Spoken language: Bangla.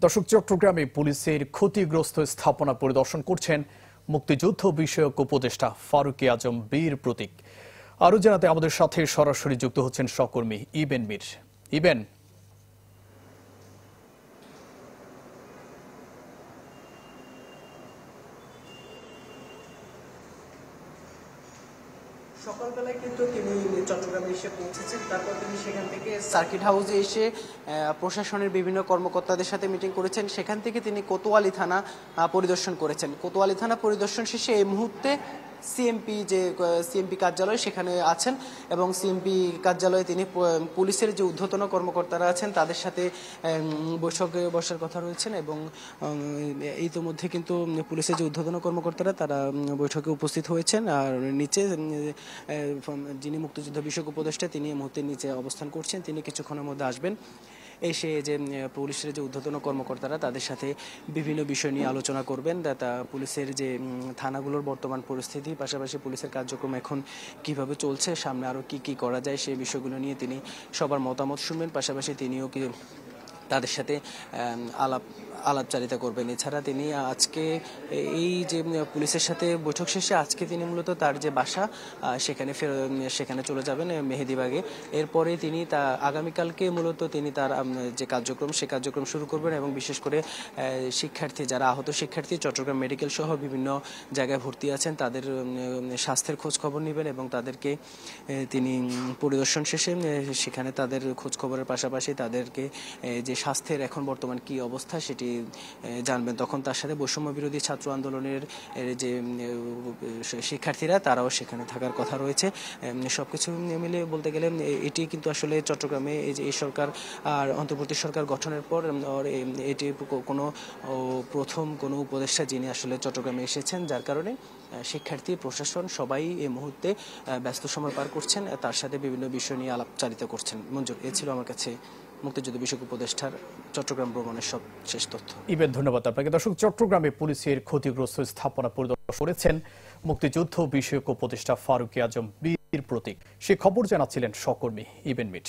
দর্শক, চট্টগ্রামে পুলিশের ক্ষতিগ্রস্ত স্থাপনা পরিদর্শন করছেন মুক্তিযুদ্ধ বিষয়ক উপদেষ্টা ফারুক আজম বীর প্রতীক। আরো জানাতে আমাদের সাথে সরাসরি যুক্ত হচ্ছেন সহকর্মী ইবেন মীর। ইবেন, সকালবেলায় কিন্তু তিনি চট্টগ্রামে এসে পৌঁছেছেন। তারপর তিনি সেখান থেকে সার্কিট হাউসে এসে প্রশাসনের বিভিন্ন কর্মকর্তাদের সাথে মিটিং করেছেন। সেখান থেকে তিনি কোতোয়ালি থানা পরিদর্শন করেছেন। কোতোয়ালি থানা পরিদর্শন শেষে এই মুহূর্তে সিএমপি কার্যালয় সেখানে আছেন এবং সিএমপি কার্যালয়ে তিনি পুলিশের যে ঊর্ধ্বতন কর্মকর্তারা আছেন তাদের সাথে বৈঠকে বসার কথা রয়েছেন এবং ইতিমধ্যে কিন্তু পুলিশের যে ঊর্ধ্বতন কর্মকর্তারা তারা বৈঠকে উপস্থিত হয়েছেন। আর নিচে যিনি মুক্তিযুদ্ধ বিষয়ক উপদেষ্টা তিনি এই মুহূর্তে নিচে অবস্থান করছেন। তিনি কিছুক্ষণের মধ্যে আসবেন, এসে যে পুলিশের যে ঊর্ধ্বতন কর্মকর্তারা তাদের সাথে বিভিন্ন বিষয় নিয়ে আলোচনা করবেন। পুলিশের যে থানাগুলোর বর্তমান পরিস্থিতি, পাশাপাশি পুলিশের কার্যক্রম এখন কিভাবে চলছে, সামনে আরও কি করা যায় সেই বিষয়গুলো নিয়ে তিনি সবার মতামত শুনবেন। পাশাপাশি তিনিও তাদের সাথে আলাপচারিতা করবেন। এছাড়া তিনি আজকে এই যে পুলিশের সাথে বৈঠক শেষে আজকে তিনি মূলত তার যে বাসা সেখানে চলে যাবেন মেহেদিবাগে। এরপরে তিনি আগামীকালকে মূলত তিনি তার যে সে কার্যক্রম শুরু করবেন এবং বিশেষ করে শিক্ষার্থী, যারা আহত শিক্ষার্থী চট্টগ্রাম মেডিকেল সহ বিভিন্ন জায়গায় ভর্তি আছেন তাদের স্বাস্থ্যের খোঁজ খবর নেবেন এবং তাদেরকে তিনি পরিদর্শন শেষে সেখানে তাদের খোঁজ খবরের পাশাপাশি তাদেরকে যে স্বাস্থ্যের এখন বর্তমান কি অবস্থা সেটি জানবেন। তখন তার সাথে বৈষম্য বিরোধী ছাত্র আন্দোলনের যে শিক্ষার্থীরা তারাও সেখানে থাকার কথা রয়েছে। সবকিছু মিলে বলতে গেলে এটি কিন্তু আসলে চট্টগ্রামে এই সরকার আর অন্তর্বর্তী সরকার গঠনের পর এটি প্রথম কোনো উপদেষ্টা যিনি আসলে চট্টগ্রামে এসেছেন, যার কারণে শিক্ষার্থী, প্রশাসন সবাই এই মুহূর্তে ব্যস্ত সময় পার করছেন, তার সাথে বিভিন্ন বিষয় নিয়ে আলাপচারিতা করছেন। মঞ্জুর, এ ছিল আমার কাছে মুক্তিযুদ্ধ বিষয়ক উপদেষ্টার চট্টগ্রাম ভ্রমণের সব শেষ তথ্য। ইবেন, ধন্যবাদ আপনাকে। দর্শক, চট্টগ্রামে পুলিশের ক্ষতিগ্রস্ত স্থাপনা পরিদর্শন করেছেন মুক্তিযুদ্ধ বিষয়ক উপদেষ্টা ফারুক আজম বীর প্রতীক। সে খবর জানাচ্ছিলেন সহকর্মী ইবেন মীর।